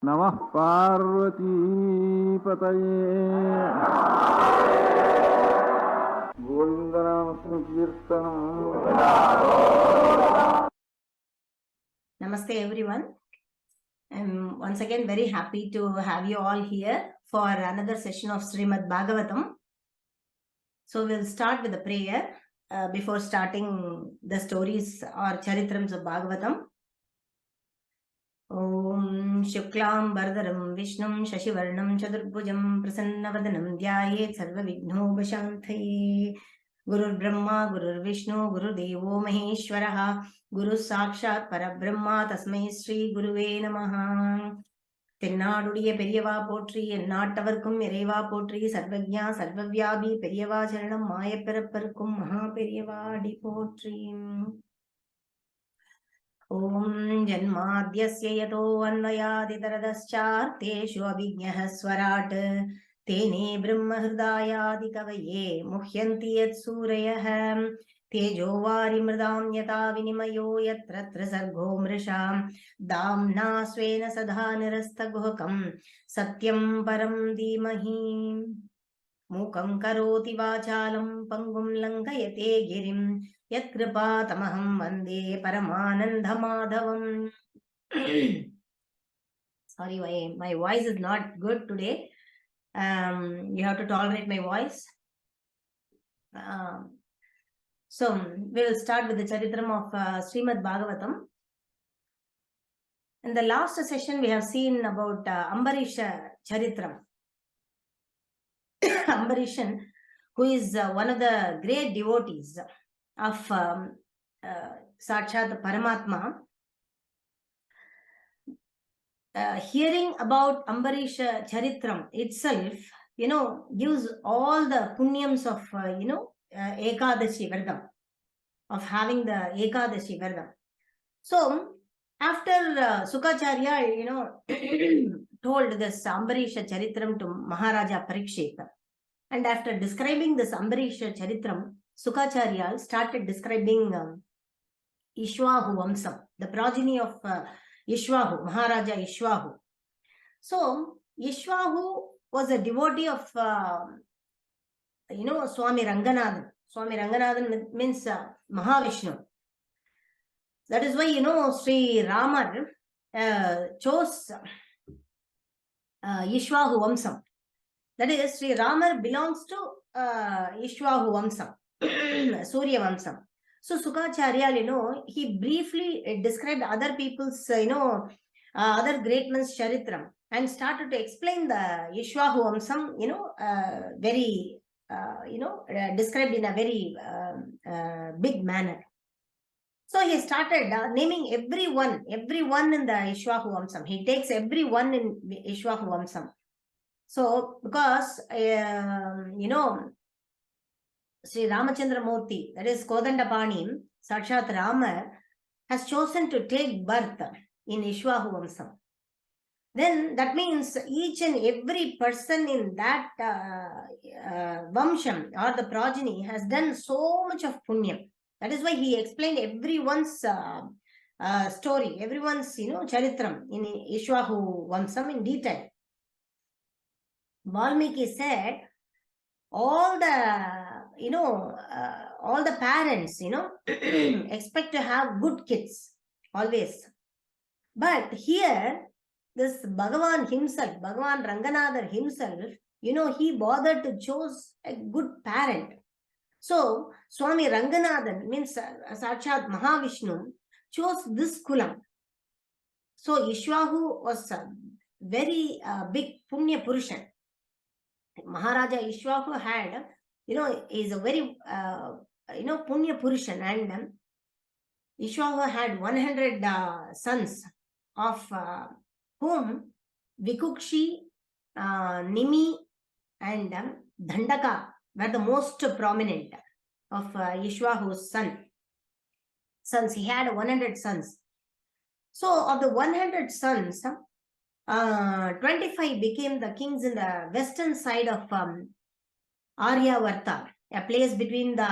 Namah Parvati Pataye Govindanam Sankirtanam. Namaste everyone. I'm once again very happy to have you all here for another session of Srimad Bhagavatam. So we'll start with a prayer before starting the stories or charitrams of Bhagavatam. Om Shuklam Bhardaram Vishnum Shashivarnam Chaturbhujam Prasannavadanam Dhyayet Sarva Vighnobhashantaye. Gurur Brahma, Gurur Vishnu, Guru Devo Maheshwaraha, Guru Sakshat Parabrahma, Tasmai Sri Guruve Namaha. தென்னாடுடைய பெரியவா போற்றி எந்நாட்டவர்க்கும் இறைவா போற்றி சர்வஜா சர்வவியாபி பெரியவா சரணம் மாயப்பிறப்பருக்கும் மகா பெரியவா அடி போற்றி. ஓம் ஜன்மாத்யஸ்ய யதோ அன்வயாதிதரதச்சார்த்தேஷு அபிஜ்ஞः ஸ்வராட் தேனே பிரம்மஹிருதாயாதி கவயே முஹ்யந்தி யத் சூரயः தேஜோ வாரிமிருதாம் யதா வினிமயோ யத்ர த்ரிசர்கோ மிருஷாம் தாம்னா ஸ்வேன சதா நிரஸ்தகுஹகம் சத்யம் பரம் தீமஹி. மூகம் கரோதி வாசாலம் பங்கும் லங்கயதே கிரிம் யத்கிருபா தமஹம் வந்தே பரமானந்த மாதவம். Sorry, my voice is not good today. You have to tolerate my voice. So we will start with the charitram of Srimad Bhagavatam. In the last session, we have seen about Ambarisha charitram. Ambarishan, who is one of the great devotees of Sakshat Paramatma. Hearing about Ambarisha charitram itself, gives all the punyams of, Ekadashi Vardam, of having the Ekadashi Vardam. So, after Sukacharya, told this Ambarisha charitram to Maharaja Parikshit, and after describing this Ambarisha charitram, Sukacharya started describing Ikshvaku Vamsha, the progeny of Ikshvaku, Maharaja Ikshvaku. So, Ikshvaku was a devotee of, Swami Ranganathan. Swami Ranganathan means Mahavishnu. That is why, Sri Ramar chose Ikshvaku Vamsha. That is, Sri Ramar belongs to Ikshvaku Vamsha, Surya Vamsha. So Sukacharya, he briefly described other people's, other great men's charitram and started to explain the Ikshvaku Vamsha, very, described in a very big manner. So he started naming everyone in the Ikshvaku Vamsha. He takes everyone in Ikshvaku Vamsha. So, because, Sri Ramachandra Murthy, that is Kodandapani, Sakshat Rama, has chosen to take birth in Ikshvaku Vamsha. Then that means each and every person in that Vamsham or the progeny has done so much of punyam. That is why he explained everyone's story, everyone's, charitram in Ikshvaku Vamsam in detail. Valmiki said, all the parents, expect to have good kids always. But here, this Bhagavan himself, Bhagavan Ranganathan himself, he bothered to choose a good parent. So, Swami Ranganathan means Sakshat Mahavishnu chose this kulam. So, Ikshvaku was a very big Punya Purushan. Maharaja Ikshvaku had, is a very, Punya Purushan, and Ikshvaku had 100 sons, of whom Vikukshi, Nimi, and Dandaka were the most prominent of Ikshvaku's sons. He had 100 sons. So, of the 100 sons, 25 became the kings in the western side of Aryavarta, a place between the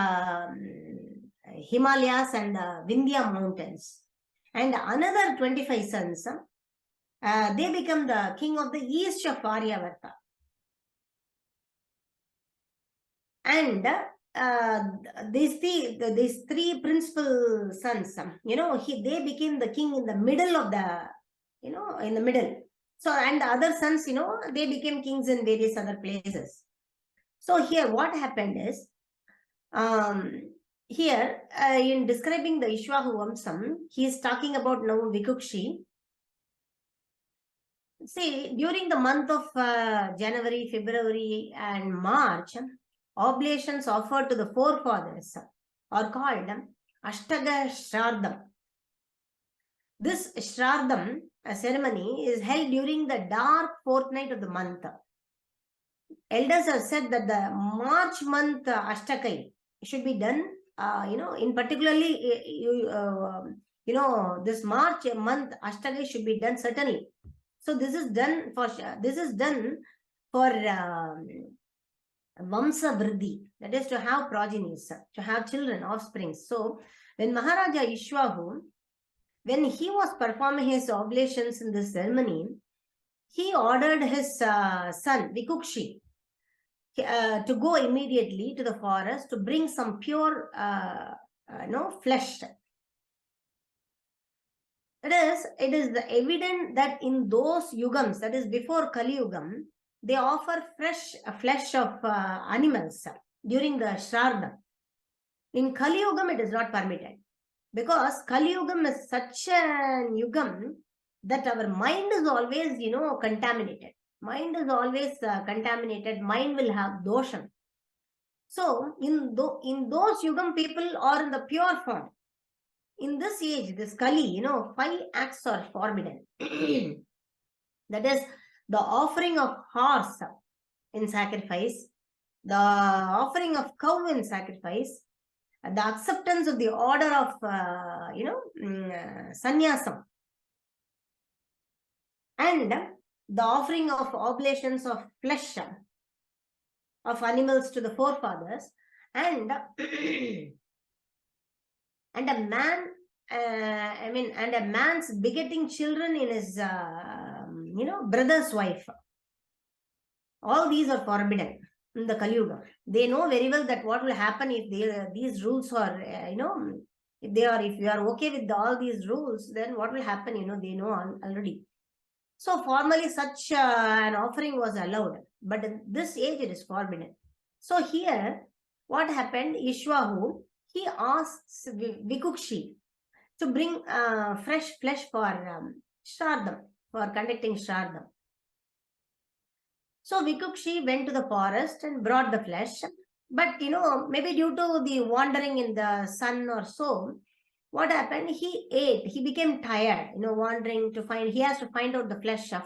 Himalayas and the Vindhya mountains. And another 25 sons they become the king of the east of Periyavas. And these three principal sons, they became the king in the middle of the, in the middle. So, and the other sons, they became kings in various other places. So here what happened is, here in describing the Ikshvaku Vamsam, he is talking about now Vikukshi. See, during the month of January, February and March, oblations offered to the forefathers are called Ashtaga. This Shraddam ceremony is held during the dark fortnight of the month. Elders have said that the March month Ashtakai should be done, in particularly, this March month Ashtakai should be done certainly. So this is done for Vamsa Vriddhi, that is to have progenies, to have children, offspring. So when Maharaja Ikshvaku, when he was performing his oblations in this ceremony, he ordered his son Vikukshi to go immediately to the forest to bring some pure flesh. It is evident that in those yugams, that is before Kali Yugam, they offer fresh flesh of animals during the Shraddha. In Kali Yugam, it is not permitted, because Kali Yugam is such a yugam that our mind is always, contaminated. Mind is always contaminated. Mind will have dosha. So in those yugam, people are in the pure form. In this age, this Kali, 5 acts are forbidden. That is the offering of horse in sacrifice, the offering of cow in sacrifice, the acceptance of the order of, sannyasam, and the offering of oblations of flesh of animals to the forefathers, and and a man, and a man's begetting children in his, brother's wife. All these are forbidden in the Kali Yuga. They know very well that what will happen if these rules are, if you are okay with all these rules, then what will happen, they know already. So formally such an offering was allowed, but in this age it is forbidden. So here, what happened, Ikshvaku, he asks Vikukshi to bring fresh flesh for Shraddam, for conducting Shraddam. So Vikukshi went to the forest and brought the flesh. But, maybe due to the wandering in the sun or so, what happened? He ate. He became tired, wandering to find. He has to find out the flesh of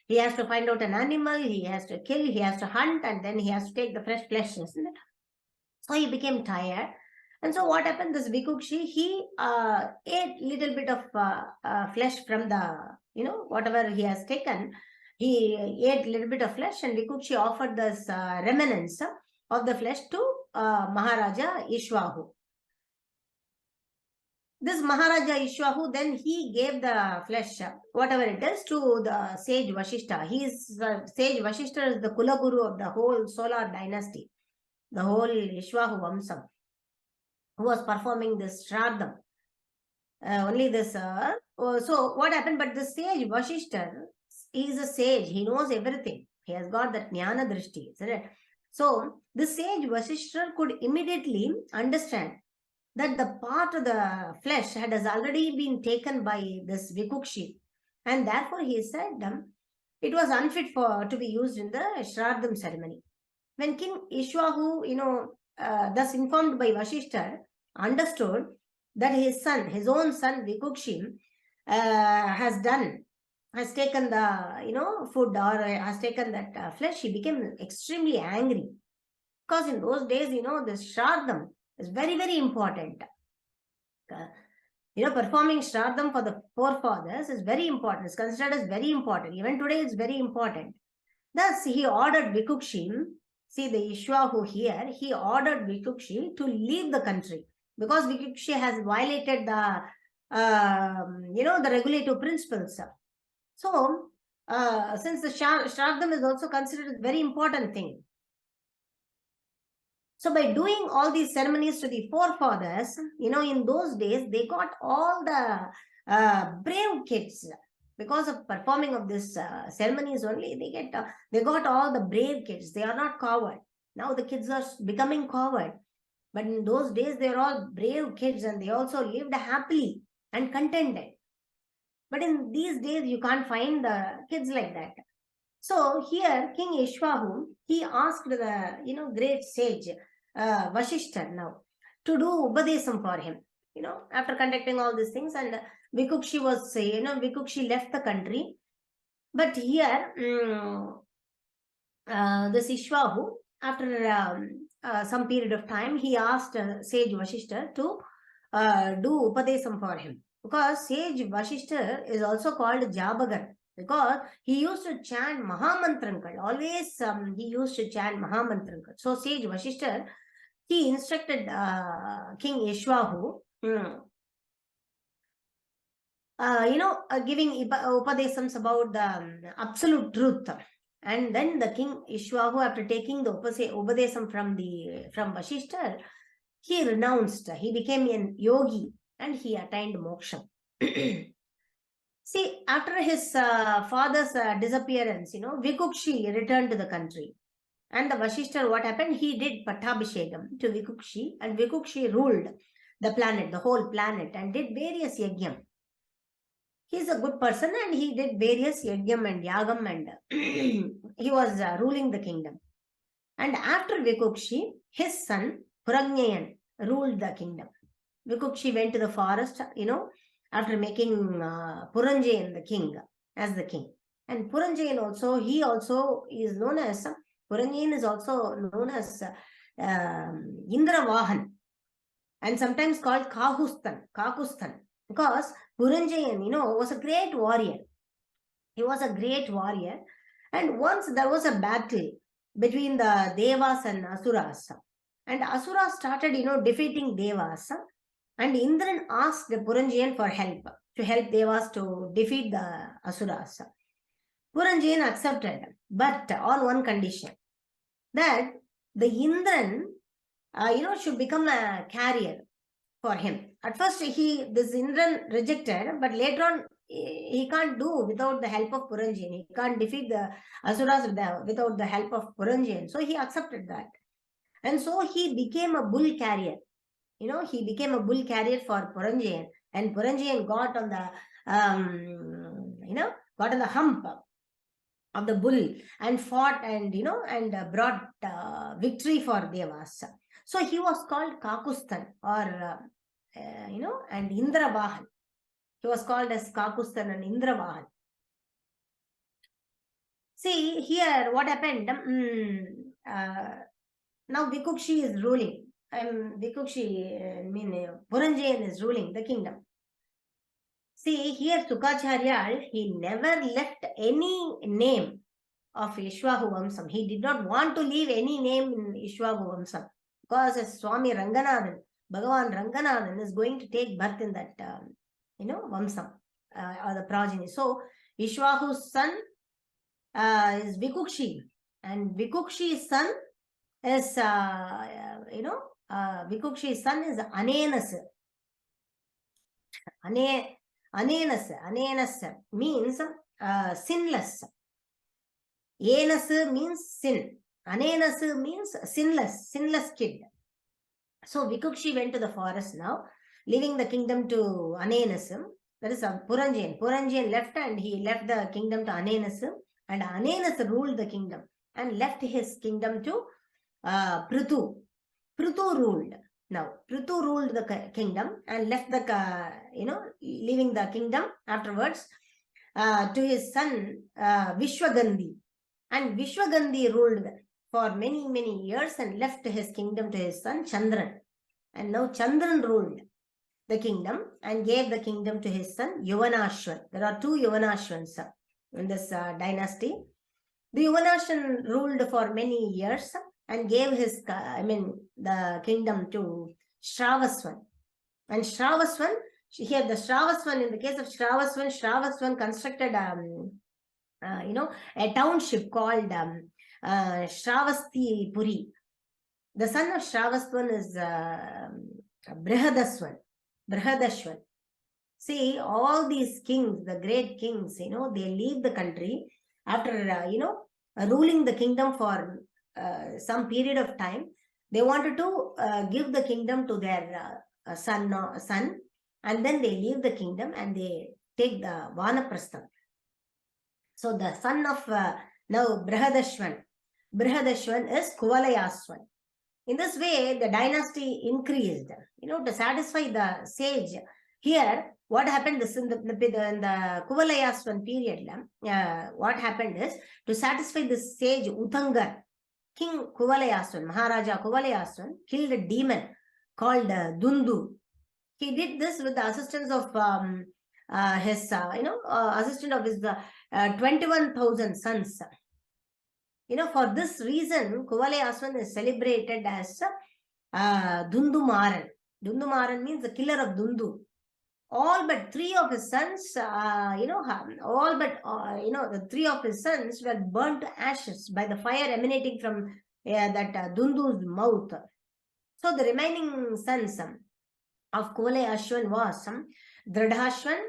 he has to find out an animal. He has to kill. He has to hunt, and then he has to take the fresh flesh, isn't it? So he became tired. And so what happened? This Vikukshi, he ate little bit of flesh from the, whatever he has taken. He ate little bit of flesh, and Vikukshi offered this remnants of the flesh to Maharaja Ikshvaku. This Maharaja Ikshvaku, then he gave the flesh, whatever it is, to the sage Vashishta. Sage Vashishta is the Kulaguru of the whole solar dynasty, the whole Ikshvaku Vamsha, who was performing this Shraddam. Only this. So what happened? But the sage Vashishta, he is a sage. He knows everything. He has got that Jnana Drishti. So the sage Vashishta could immediately understand that the part of the flesh has already been taken by this Vikukshi, and therefore he said it was unfit to be used in the Shraddam ceremony. When King Ikshvaku, thus informed by Vashishta, understood that his own son Vikukshi has taken the food, or has taken that flesh, he became extremely angry, because in those days, this Shraddam is very, very important. Performing Shraddam for the forefathers is very important. It's considered as very important. Even today, it's very important. Thus, he ordered Vikukshi, see the Ikshvaku here, he ordered Vikukshi to leave the country, because Vikukshi has violated the, the regulative principles. So, since the Shraddham is also considered a very important thing. So by doing all these ceremonies to the forefathers, in those days, they got all the brave kids. Because of performing of this ceremonies only, they got all the brave kids. They are not coward. Now the kids are becoming coward. But in those days, they were all brave kids and they also lived happily and contented. But in these days, you can't find the kids like that. So here, King Ikshvaku, he asked the, great sage, Vasishta now, to do Upadesam for him. After conducting all these things, and Vikukshi was, Vikukshi left the country. But here, this Ikshvaku, after some period of time, he asked sage Vasishta to do Upadesam for him. Because sage Vasishta is also called Jabagar, because he used to chant Mahamantrankal. Always he used to chant Mahamantrankal. So sage Vasishta, he instructed King Ikshvaku, giving Upadesams about the absolute truth. And then the King Ikshvaku, after taking the Upadesam from Vasishta, he renounced. He became a yogi and he attained moksha. See, after his father's disappearance, Vikukshi returned to the country. And the Vasishta, what happened? He did Pattabhishekam to Vikukshi, and Vikukshi ruled the planet, the whole planet, and did various yagyam. He's a good person and he did various yagyam and yagam, and he was ruling the kingdom. And after Vikukshi, his son Puragnayan ruled the kingdom. Vikukshi went to the forest, after making Puranjayan the king, as the king. And Puranjayan also, he also is known as, Puranjayan is also known as Indravahan, and sometimes called Kakustan, because Puranjayan, was a great warrior. He was a great warrior. And once there was a battle between the Devas and Asuras. And Asuras started, defeating Devas. And Indran asked the Puranjayan for help, to help Devas to defeat the Asuras. Puranjayan accepted, but on one condition, that the Indran, should become a carrier for him. At first, this Indran rejected, but later on, he can't do without the help of Puranjayan. He can't defeat the Asuras without the help of Puranjayan. So he accepted that. And so he became a bull carrier. He became a bull carrier for Puranjayan. And Puranjayan got on the hump of the bull and fought and, and brought victory for Devas. So he was called Kakustan, or, and Indravahan. He was called as Kakustan and Indravahan. See, here what happened? Now Vikukshi is ruling. Puranjayan is ruling the kingdom. See, here Sukacharya, he never left any name of Ikshvaku Vamsam. He did not want to leave any name in Ikshvaku Vamsam, because as Swami Ranganathan, Bhagavan Ranganathan is going to take birth in that, Vamsam, or the progeny. So, Ikshvaku's son is Vikukshi, and Vikukshi's son is, Vikukshi's son is Anenas. Anenas means sinless. Enas means sin. Anenas means sinless kid. So Vikukshi went to the forest now, leaving the kingdom to Anenas. That is Puranjayan. Puranjayan left and he left the kingdom to Anenas, and Anenas ruled the kingdom and left his kingdom to Prithu. Prithu ruled. Now, Prithu ruled the kingdom and left the, leaving the kingdom afterwards to his son Vishwagandhi. And Vishwagandhi ruled for many, many years and left his kingdom to his son Chandran. And now Chandran ruled the kingdom and gave the kingdom to his son Yuvanashva. There are two Yuvanashvans in this dynasty. The Yuvanashvan ruled for many years and gave the kingdom to Shravasvan. And Shravasvan Here the Shravasvan, in the case of Shravasvan constructed a township called Shravasti Puri. The son of Shravasvan is Brihadashwan. See, all these kings, the great kings, they leave the country after, ruling the kingdom for some period of time. They wanted to give the kingdom to their son, and then they leave the kingdom and they take the Vanaprastham. So the son of now Brihadashwan is Kuvalayaswan. In this way, the dynasty increased, to satisfy the sage. Here, what happened is in the Kuvalayaswan period, what happened is, to satisfy the sage Uttangar, King Kuvalayaswan, Maharaja Kuvalayaswan, killed a demon called Dundu. He did this with the assistance of his 21,000 sons. For this reason, Kuvalayaswan is celebrated as Dundumaran. Dundumaran means the killer of Dundu. All but 3 of his sons, the 3 of his sons were burnt to ashes by the fire emanating from that Dundu's mouth. So the remaining sons of Kuvalayaswan was Dradhashwan,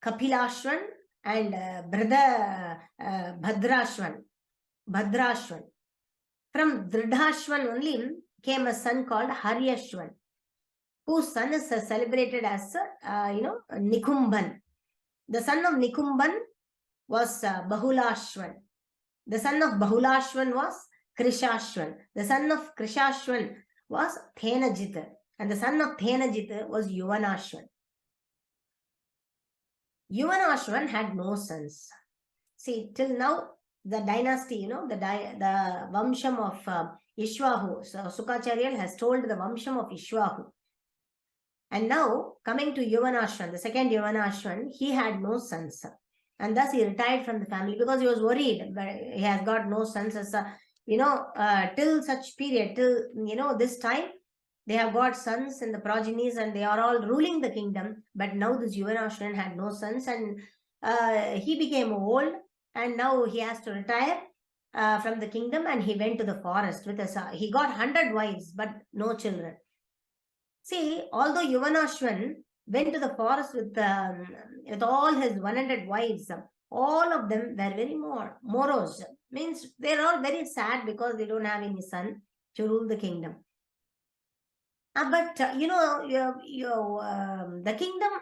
Kapilashwan, and Bhadrashwan. From Dradhashwan only came a son called Haryashwan, whose son is celebrated as Nikumban. The son of Nikumban was Bahulashwan. The son of Bahulashwan was Krishashwan. The son of Krishashwan was Thenajita. And the son of Thenajita was Yuvanashwan. Yuvanashwan had no sons. See, till now, the dynasty, the Vamsham of Ikshvaku. So Sukacharya has told the Vamsham of Ikshvaku. And now, coming to Yuvanashwan, the second Yuvanashwan, he had no sons. And thus he retired from the family because he was worried, but he has got no sons. Till such period, till, this time, they have got sons and the progenies and they are all ruling the kingdom. But now this Yuvanashwan had no sons and he became old and now he has to retire from the kingdom and he went to the forest with he got 100 wives but no children. See, although Yuvanashwan went to the forest with all his 100 wives, all of them were very morose. Means they're all very sad because they don't have any son to rule the kingdom. But the kingdom,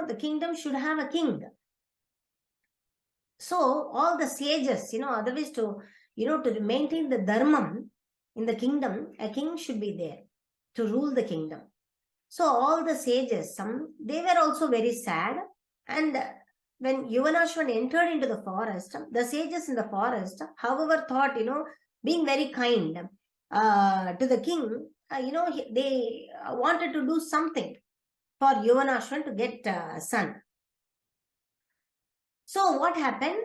the kingdom should have a king. So all the sages, otherwise to maintain the dharma in the kingdom, a king should be there to rule the kingdom. So all the sages, they were also very sad. And when Yuvanashwan entered into the forest, the sages in the forest, however, thought, being very kind to the king, they wanted to do something for Yuvanashwan to get a son. So what happened?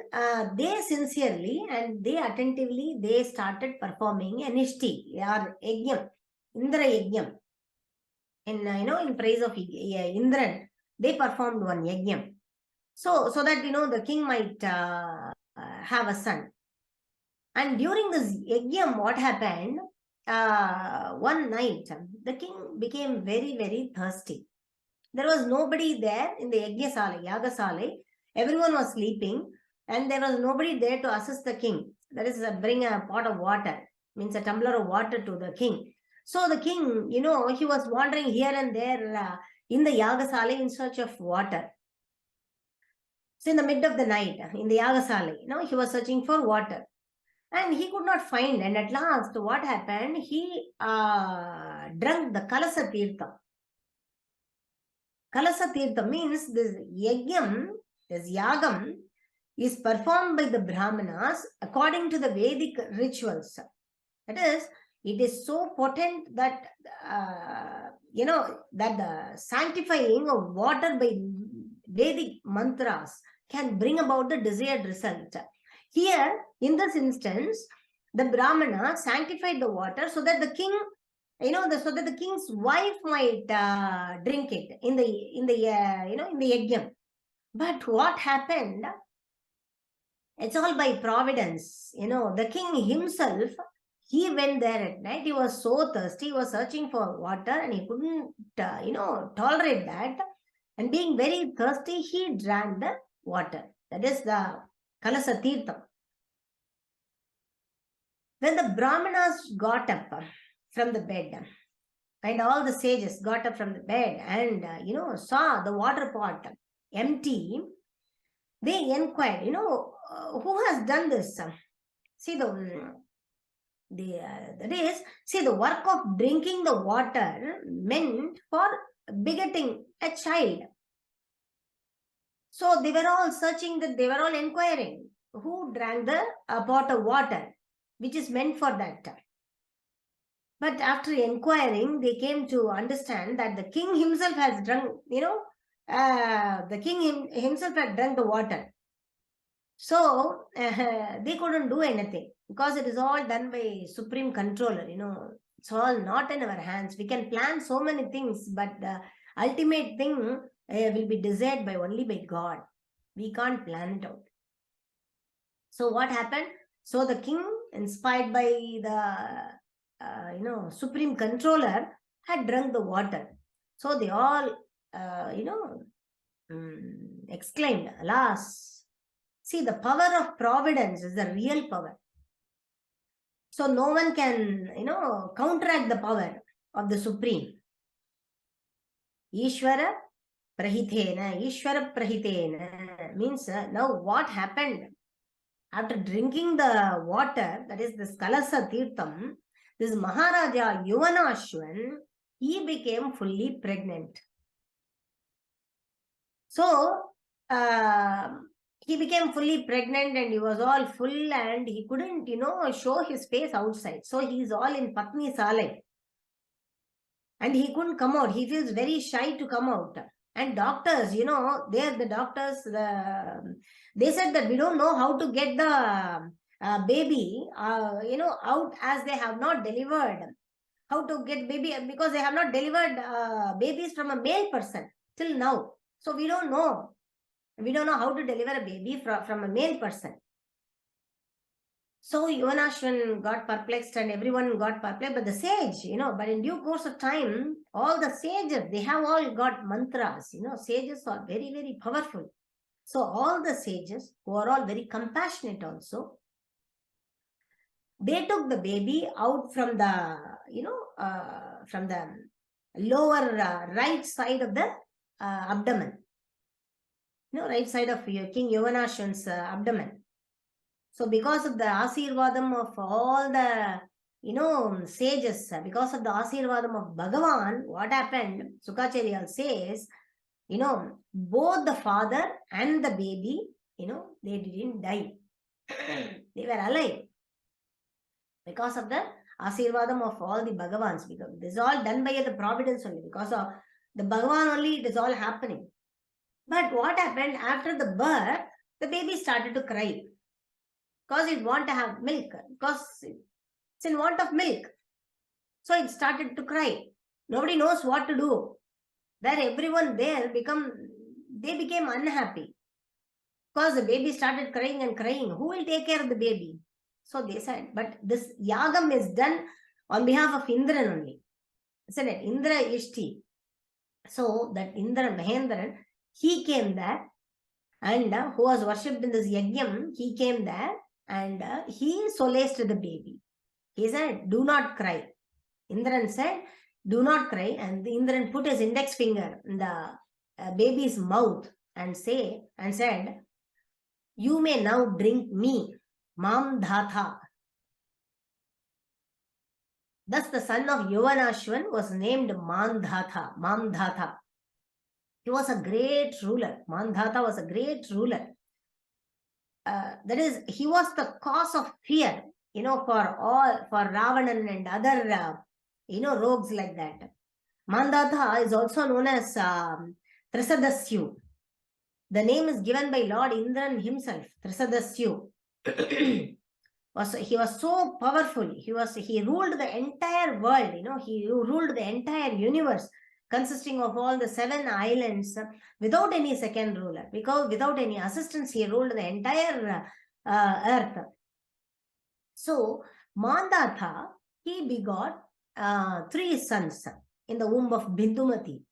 They sincerely and they attentively, they started performing a nishti or yajnam, Indra yajnam. In praise of Indran, they performed one yajnam. So that, the king might have a son. And during this yajnam, what happened? One night, the king became very, very thirsty. There was nobody there in the Yagasale. Everyone was sleeping and there was nobody there to assist the king. That is, bring a pot of water, means a tumbler of water to the king. So the king, he was wandering here and there in the Yagasale in search of water. So in the mid of the night, in the Yagasale, he was searching for water. And he could not find. And at last, what happened? He drank the Kalasa Tirtha. Kalasa Tirtha means this yagam is performed by the Brahmanas according to the Vedic rituals. That is, it is so potent that, that the sanctifying of water by Vedic mantras can bring about the desired result. Here, in this instance, the Brahmana sanctified the water so that the king so that the king's wife might drink it in the yajna. But what happened? It's all by providence. The king himself, he went there at night. He was so thirsty. He was searching for water and he couldn't, tolerate that. And being very thirsty, he drank the water. That is the Kalasa Tirtham. When the Brahmanas got up from the bed, and all the sages got up from the bed and, saw the water pot empty, they inquired, who has done this? See, the work of drinking the water meant for begetting a child. So they were all searching, that they were all inquiring who drank the pot of water which is meant for that. But after inquiring, they came to understand that the king himself has drunk, the king himself had drunk the water. So they couldn't do anything because it is all done by supreme controller. It's all not in our hands. We can plan so many things, but the ultimate thing will be desired only by God. We can't plan it out. So what happened? So the king, inspired by the supreme controller, had drunk the water. So they all exclaimed, alas. See, the power of providence is the real power. So no one can, counteract the power of the Supreme. Ishvara Prahitena means now what happened? After drinking the water, that is this Kalasa Tirtham, this Maharaja Yuvanashva, he became fully pregnant. So, he became fully pregnant and he was all full and he couldn't, show his face outside. So he is all in Patni Salai. And he couldn't come out. He feels very shy to come out. And doctors, the doctors, they said that we don't know how to get the baby, out as they have not delivered. How to get baby, because they have not delivered babies from a male person till now. So we don't know. We don't know how to deliver a baby from a male person. So Yuvanashva got perplexed and everyone got perplexed. But the sage, but in due course of time, all the sages, they have all got mantras. Sages are very, very powerful. So all the sages, who are all very compassionate also, they took the baby out from the, from the lower right side of the abdomen. Right side of King Yuvanashva's abdomen. So because of the Asirvadam of all the, sages, because of the Asirvadam of Bhagavan, what happened? Sukacharya says, both the father and the baby, they didn't die. They were alive. Because of the Asirvadam of all the Bhagavans. Because this is all done by the providence only. Because of the Bhagavan only, it is all happening. But what happened after the birth, the baby started to cry. Because it wanted to have milk. Because it's in want of milk. So it started to cry. Nobody knows what to do. There everyone there became unhappy. Because the baby started crying and crying. Who will take care of the baby? So they said, but this yagam is done on behalf of Indran only. Isn't it? Indra Ishti. So that Indra Mahendran, he came there and who was worshipped in this yajnam, he came there and he solaced the baby. He said, do not cry. Indran said, do not cry. And the Indran put his index finger in the baby's mouth and said, you may now drink me, Mandhata. Thus the son of Yuvanashva was named Mandhata. He was a great ruler. Mandhata was a great ruler. That is, he was the cause of fear, for Ravanan and other, rogues like that. Mandhata is also known as Trisadasyu. The name is given by Lord Indran himself, Trisadasyu. he was so powerful. He ruled the entire world, he ruled the entire universe, consisting of all the 7 islands, without any second ruler, because without any assistance, he ruled the entire earth. So Mandhata, he begot 3 sons in the womb of Bindumati,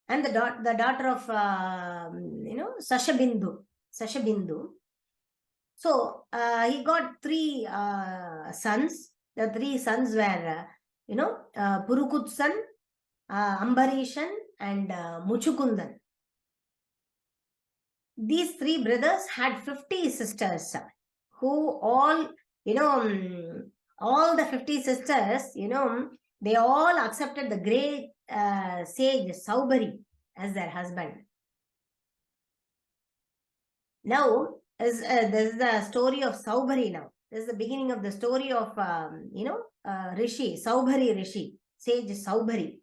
and the daughter of Sashabindu. So he got 3 sons. The 3 sons were Purukutsan, Ambarishan, and Muchukundan. These 3 brothers had 50 sisters, who all, all the 50 sisters, they all accepted the great sage Saubhari as their husband. Now, this is the story of Saubhari now. This is the beginning of the story of, Rishi, Saubhari Rishi, sage Saubhari.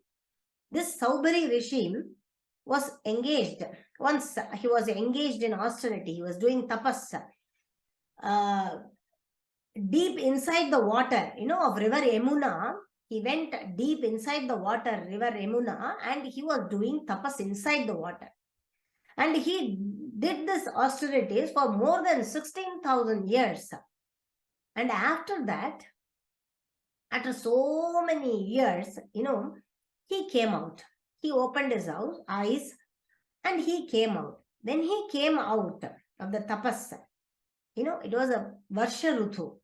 This Saubhari Rishi was engaged. Once he was engaged in austerity. He was doing tapas. Deep inside the water, of river Yamuna, he went deep inside the water, river Yamuna, and he was doing tapas inside the water. And he did this austerities for more than 16,000 years. And after that, after so many years, he came out. He opened his eyes and he came out. When he came out of the tapas, it was a Varsha Rutu.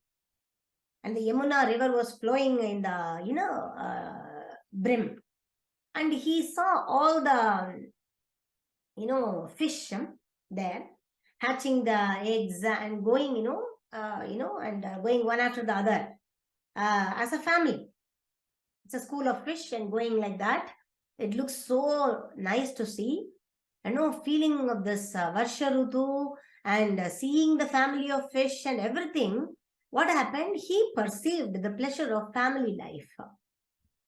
And the Yamuna river was flowing in the, brim. And he saw all the, fish there, hatching the eggs and going, going one after the other as a family. It's a school of fish and going like that. It looks so nice to see. Feeling of this Varsha Rutu and seeing the family of fish and everything. What happened? He perceived the pleasure of family life.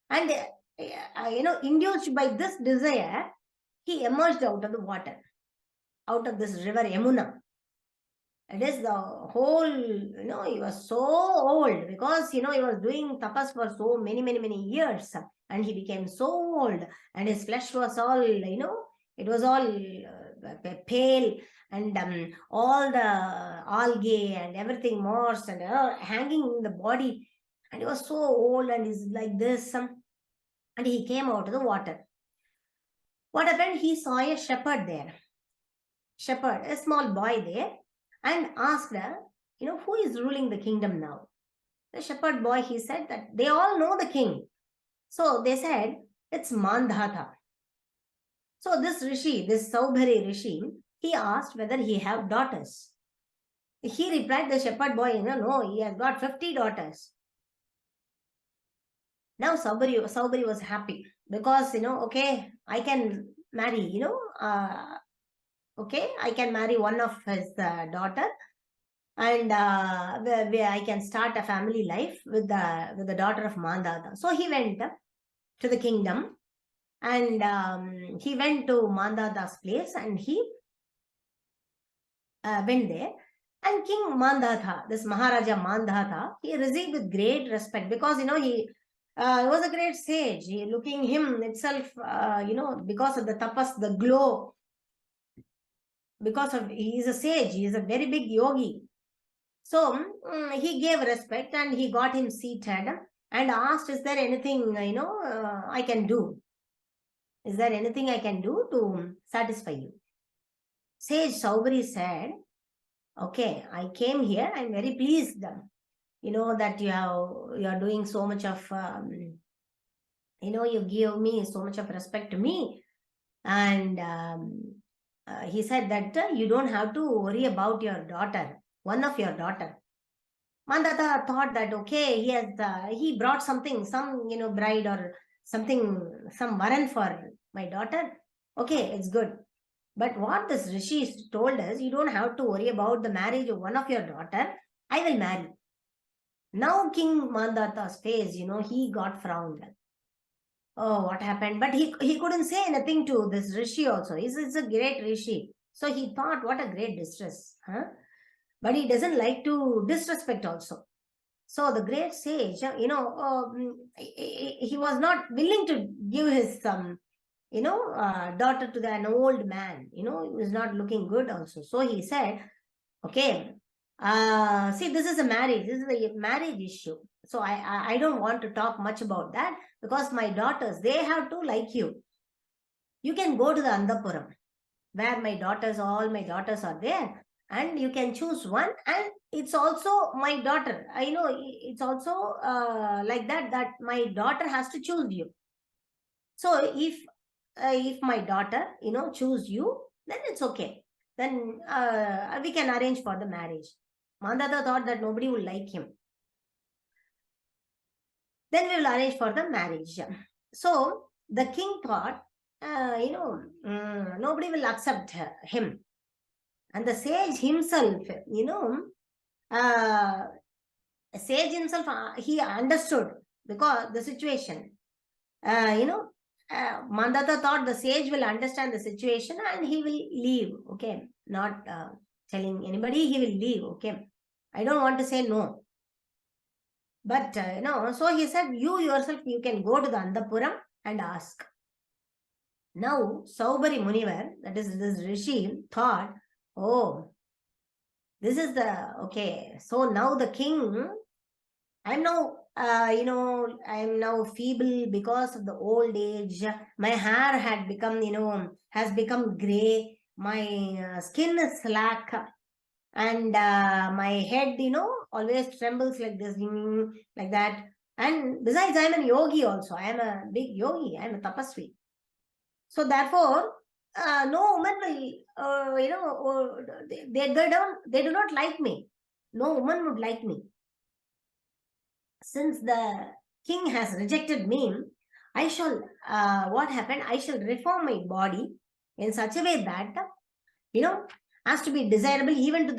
And, induced by this desire, he emerged out of the water, out of this river Yamuna. It is the whole, he was so old because, he was doing tapas for so many years, and he became so old and his flesh was all, it was all pale, and all the algae and everything moss and hanging in the body, and he was so old and he's like this, and he came out of the water. What happened? He saw a shepherd there. Shepherd, a small boy there, and asked her, who is ruling the kingdom now? The shepherd boy, he said that they all know the king. So they said, it's Mandhata. So this Rishi, this Saubhari Rishi, he asked whether he have daughters. He replied, the shepherd boy, no, he has got 50 daughters. Now Saubhari was happy because, okay, I can marry, okay, I can marry one of his daughter, and where I can start a family life with the daughter of Mandhata. So he went to the kingdom, and he went to Mandhata's place, and he went there. And King Mandhata, this Maharaja Mandhata, he received with great respect because, he was a great sage. Looking him itself, because of the tapas, the glow, because of he is a sage, he is a very big yogi. So he gave respect and he got him seated and asked, is there anything, I can do? Is there anything I can do to satisfy you? Sage Saubhari said, okay, I came here, I'm very pleased, that you are doing so much of, you give me so much of respect to me. And he said that you don't have to worry about your daughter, one of your daughter. Mandhata thought that, okay, he brought something, some, bride or something, some varan for my daughter. Okay, it's good. But what this Rishi told us, you don't have to worry about the marriage of one of your daughter. I will marry. Now King Mandhata's face, he got frowned. Oh, what happened? But he couldn't say anything to this Rishi also. He's a great Rishi. So he thought, what a great distress. Huh? but he doesn't like to disrespect also. So the great sage, he was not willing to give his daughter to an old man. He was not looking good also. So he said, okay, see, this is a marriage. This is a marriage issue. So I don't want to talk much about that, because my daughters, they have to like you. You can go to the Andapuram, where all my daughters are there, and you can choose one, and it's also my daughter. I know it's also like that my daughter has to choose you. So if my daughter choose you, then it's okay. Then we can arrange for the marriage. Mandhata thought that nobody will like him. Then we will arrange for the marriage. So the king thought, nobody will accept him. And the sage himself, sage himself, he understood because the situation, Mandhata thought the sage will understand the situation and he will leave. Okay, not telling anybody, he will leave. Okay, I don't want to say no. But, so he said, you yourself, you can go to the Andapuram and ask. Now, Saubari Munivar, that is this rishi, thought, oh, this is okay. So now the king, I'm now, I'm now feeble because of the old age. My hair had become, has become gray. My skin is slack. And my head, always trembles like this, like that. And besides, I'm a yogi also. I am a big yogi. I'm a tapasvi. So therefore, no woman will, they do not like me. No woman would like me. Since the king has rejected me, I shall, what happened? I shall reform my body in such a way that, has to be desirable even to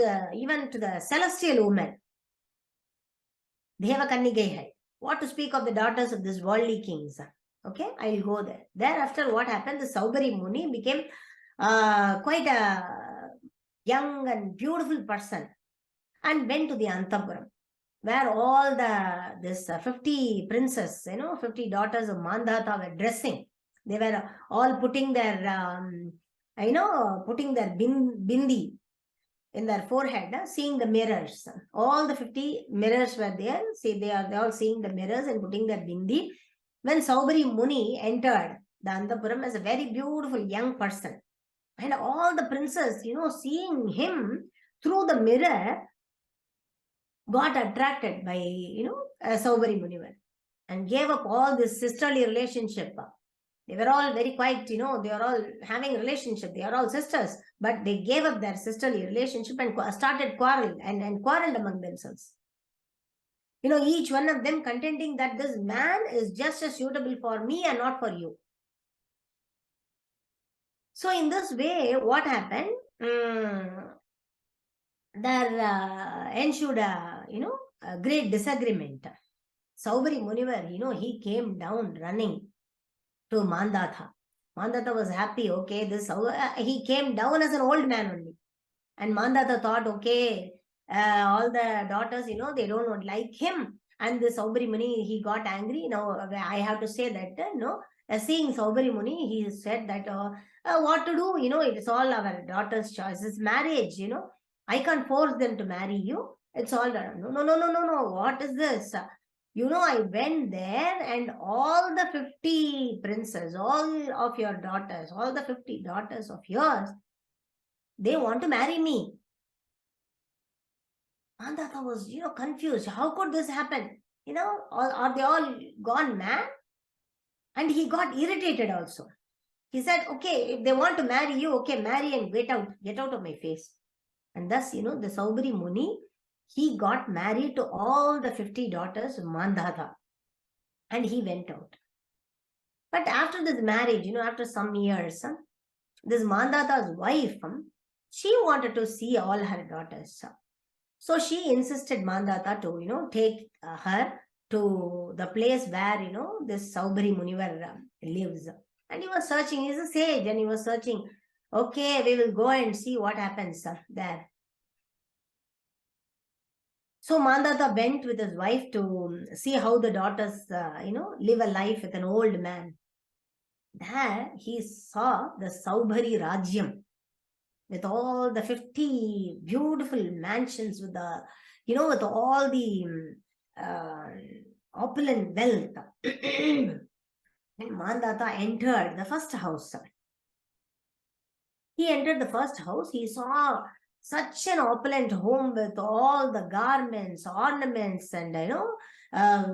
the celestial woman. Deva Kannigai. What to speak of the daughters of these worldly kings? Okay, I will go there. Thereafter, what happened? The Saubari Muni became quite a young and beautiful person and went to the Antapuram, where all this 50 princes, 50 daughters of Mandhata were dressing. They were all putting their, putting their bindi in their forehead, seeing the mirrors. All the 50 mirrors were there. See, they are all seeing the mirrors and putting their bindi. When Saubari Muni entered the Antapuram as a very beautiful young person, and all the princes, seeing him through the mirror, got attracted by, Saubari Munivar and gave up all this sisterly relationship. They were all very quiet, they are all having a relationship. They are all sisters, but they gave up their sisterly relationship and started quarrel and quarreled among themselves. Each one of them contending that this man is just as suitable for me and not for you. So in this way, what happened? There ensued a great disagreement. Saubari Munivar, he came down running to Mandhata. Mandhata was happy. Okay, he came down as an old man only. And Mandhata thought, okay, all the daughters, they don't like him. And the Saubari Muni, he got angry. Now, I have to say that, seeing Saubari Muni, he said that, what to do? It's all our daughter's choice. It's marriage, I can't force them to marry you. It's all, no. What is this? I went there and all the 50 princes, all of your daughters, all the 50 daughters of yours, they want to marry me. Mandhata was, confused. How could this happen? Are they all gone mad? And he got irritated also. He said, okay, if they want to marry you, okay, marry and get out of my face. And thus, the Saubari Muni, he got married to all the 50 daughters of Mandhata. And he went out. But after this marriage, after some years, this Mandhata's wife, she wanted to see all her daughters. So she insisted Mandhata to, take her to the place where, this Saubari Munivar lives. And he was searching, he's a sage, and he was searching, okay, we will go and see what happens there. So Mandhata went with his wife to see how the daughters, live a life with an old man. There he saw the Saubhari Rajyam with all the 50 beautiful mansions with the, with all the opulent wealth. And Mandhata entered the first house. He entered the first house. He saw such an opulent home with all the garments, ornaments, and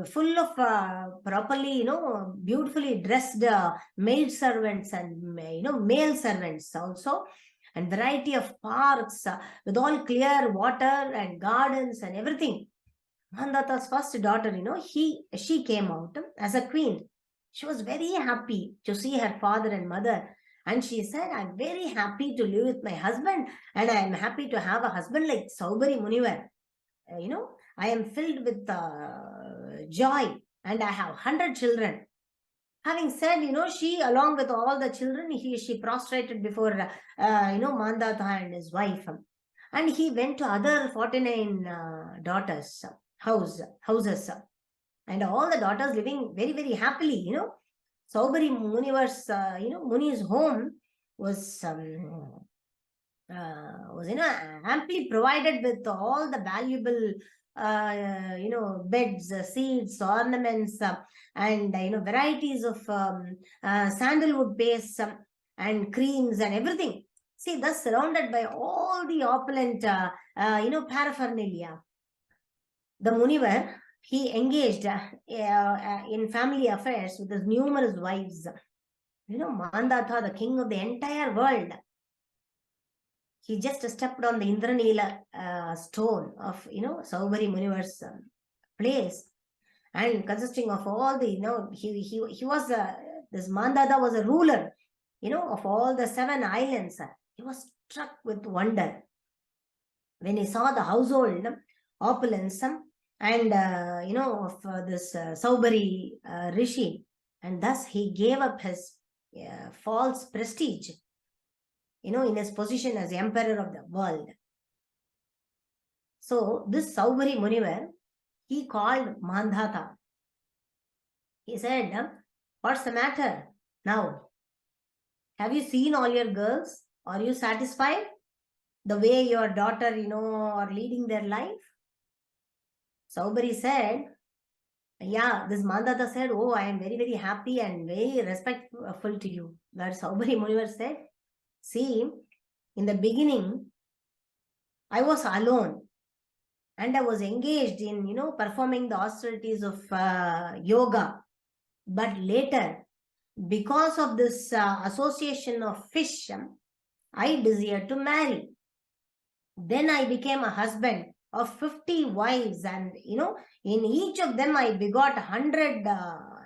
full of properly, beautifully dressed maid servants and male servants also, and variety of parks with all clear water and gardens and everything. Mandhata's first daughter, she came out as a queen. She was very happy to see her father and mother. And she said, I'm very happy to live with my husband, and I am happy to have a husband like Saubhari Munivar. I am filled with joy, and I have 100 children. Having said, she, along with all the children, she prostrated before, Mandhata and his wife. And he went to other 49 daughters' houses. And all the daughters living very, very happily, Saubhari Munivar's, Muni's home was, amply provided with all the valuable, beds, seats, ornaments, and, varieties of sandalwood paste and creams and everything. See, thus surrounded by all the opulent, paraphernalia. The Munivar, he engaged in family affairs with his numerous wives. Mandhata, the king of the entire world, he just stepped on the Indranila stone of, Saubhari Munivar's place, and consisting of all the, he was, this Mandhata was a ruler, of all the 7 islands. He was struck with wonder when he saw the household opulence and, of this Saubhari Rishi, and thus he gave up his false prestige, in his position as emperor of the world. So this Saubhari Munivar, he called Mandhata. He said, what's the matter now? Have you seen all your girls? Are you satisfied the way your daughter, are leading their life? Saubhari said, yeah, this Mandhata said, oh, I am very, very happy and very respectful to you. But Saubhari Munivar said, see, in the beginning, I was alone and I was engaged in, performing the austerities of yoga. But later, because of this association of fish, I desired to marry. Then I became a husband of 50 wives, and in each of them I begot 100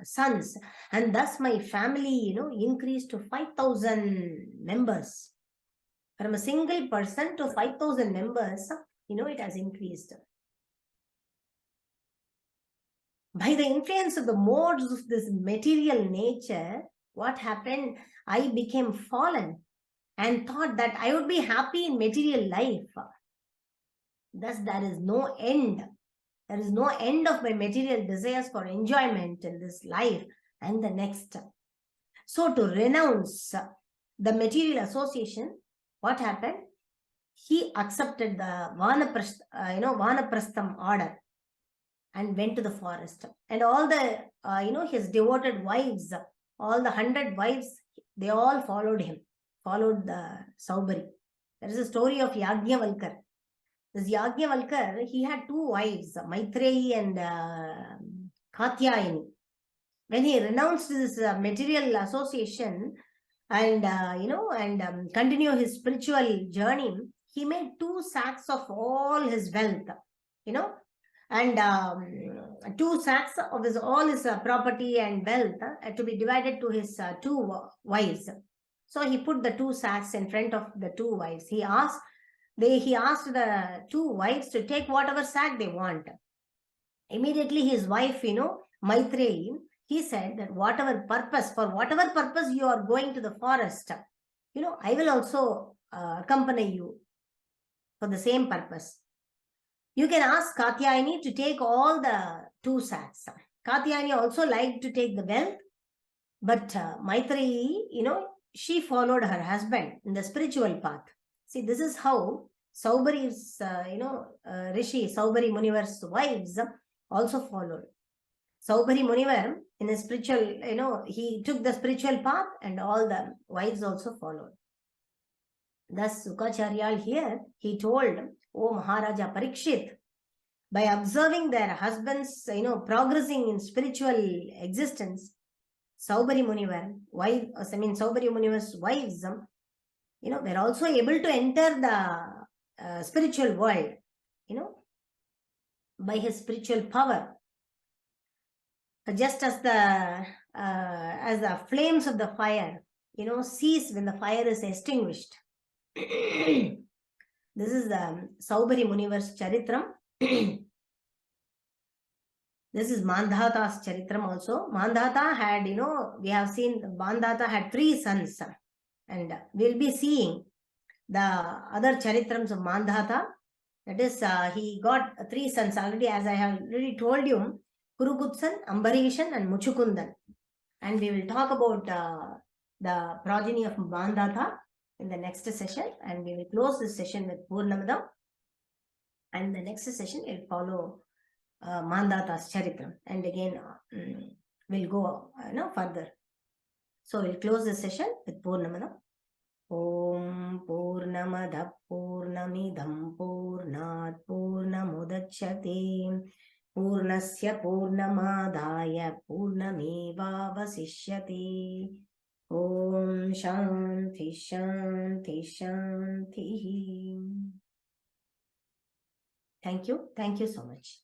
sons, and thus my family increased to 5,000 members. From a single person to 5,000 members, it has increased. By the influence of the modes of this material nature, what happened? I became fallen and thought that I would be happy in material life. Thus, there is no end. There is no end of my material desires for enjoyment in this life and the next. So, to renounce the material association, what happened? He accepted the Vanaprastham order and went to the forest. And all the, his devoted wives, all the 100 wives, they all followed him, followed the Saubhari. There is a story of Yagyavalkya. This Yagyavalkya, he had 2 wives, Maitreyi and Katyayani. When he renounced this material association and, continue his spiritual journey, he made 2 sacks of all his wealth, and 2 sacks of all his property and wealth to be divided to his 2 wives. So he put the 2 sacks in front of the 2 wives. He asked the 2 wives to take whatever sack they want. Immediately his wife, Maitreyi, he said that for whatever purpose you are going to the forest, I will also accompany you for the same purpose. You can ask Katyayani to take all the two sacks. Katyayani also liked to take the wealth, but Maitreyi, she followed her husband in the spiritual path. See, this is how Saubari's, Rishi, Saubari Munivar's wives also followed. Saubari Munivar, in a spiritual, he took the spiritual path and all the wives also followed. Thus, Sukacharyal here, he told, O Maharaja Parikshit, by observing their husbands, progressing in spiritual existence, Saubari Munivar's wives, were also able to enter the spiritual world, by his spiritual power. Just as the flames of the fire, cease when the fire is extinguished. This is the Saubari Munivar's Charitram. This is Mandhata's Charitram also. Mandhata had, we have seen Mandhata had 3 sons. And we'll be seeing the other Charitrams of Mandhata. That is, he got 3 sons already, as I have already told you, Kurukutsan, Ambarishan and Muchukundan. And we will talk about the progeny of Mandhata in the next session. And we will close this session with Purnamadam. And the next session will follow Mandhata's Charitram. And again, we'll go further. So we'll close the session with Purnamadam. Om Purnamada Purnamidam Purnat Purnamudachyate Purnasya Purnamadaya Purnameva Vasishyate. Om Shanti Shanti Shanti. Thank you so much.